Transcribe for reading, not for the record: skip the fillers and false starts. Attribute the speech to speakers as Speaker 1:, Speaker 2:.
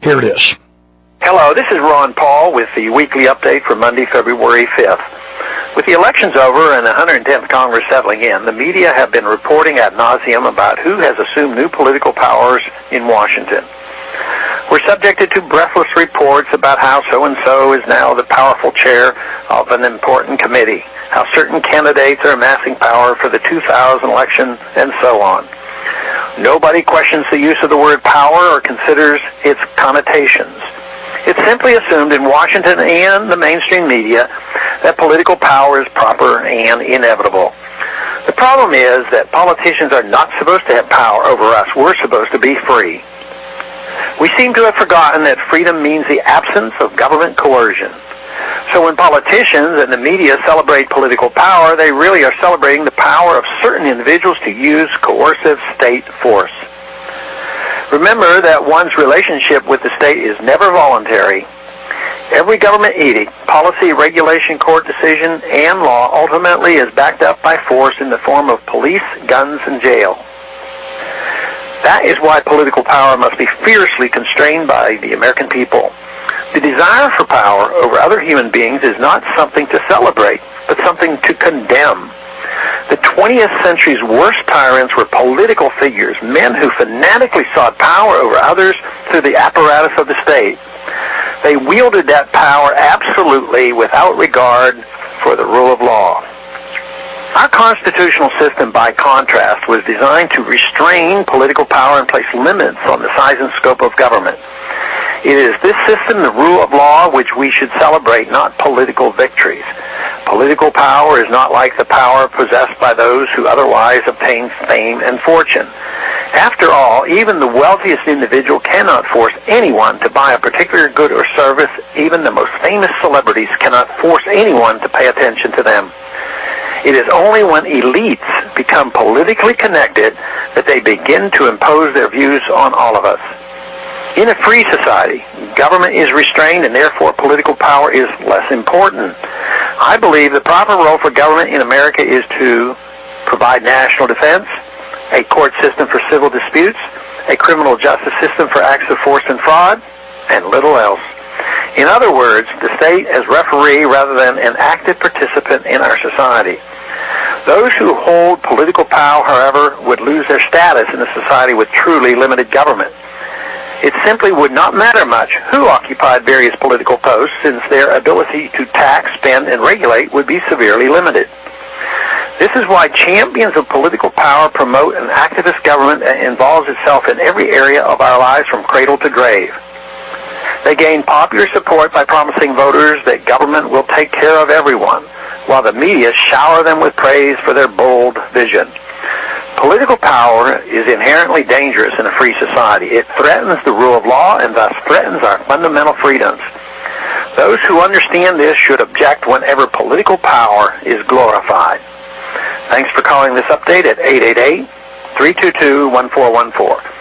Speaker 1: Here it is.
Speaker 2: Hello, this is Ron Paul with the weekly update for Monday, February 5th. With the elections over and the 110th Congress settling in, the media have been reporting ad nauseum about who has assumed new political powers in Washington. We're subjected to breathless reports about how so-and-so is now the powerful chair of an important committee, how certain candidates are amassing power for the 2000 election, and so on. Nobody questions the use of the word power or considers its connotations. It's simply assumed in Washington and the mainstream media that political power is proper and inevitable. The problem is that politicians are not supposed to have power over us. We're supposed to be free. We seem to have forgotten that freedom means the absence of government coercion. So when politicians and the media celebrate political power, they really are celebrating the power of certain individuals to use coercive state force. Remember that one's relationship with the state is never voluntary. Every government edict, policy, regulation, court decision, and law ultimately is backed up by force in the form of police, guns, and jail. That is why political power must be fiercely constrained by the American people. The desire for power over other human beings is not something to celebrate, but something to condemn. The 20th century's worst tyrants were political figures, men who fanatically sought power over others through the apparatus of the state. They wielded that power absolutely without regard for the rule of law. Our constitutional system, by contrast, was designed to restrain political power and place limits on the size and scope of government. It is this system, the rule of law, which we should celebrate, not political victories. Political power is not like the power possessed by those who otherwise obtain fame and fortune. After all, even the wealthiest individual cannot force anyone to buy a particular good or service. Even the most famous celebrities cannot force anyone to pay attention to them. It is only when elites become politically connected that they begin to impose their views on all of us. In a free society, government is restrained and therefore political power is less important. I believe the proper role for government in America is to provide national defense, a court system for civil disputes, a criminal justice system for acts of force and fraud, and little else. In other words, the state as referee rather than an active participant in our society. Those who hold political power, however, would lose their status in a society with truly limited government. It simply would not matter much who occupied various political posts, since their ability to tax, spend, and regulate would be severely limited. This is why champions of political power promote an activist government that involves itself in every area of our lives from cradle to grave. They gain popular support by promising voters that government will take care of everyone, while the media shower them with praise for their bold vision. Political power is inherently dangerous in a free society. It threatens the rule of law and thus threatens our fundamental freedoms. Those who understand this should object whenever political power is glorified. Thanks for calling this update at 888-322-1414.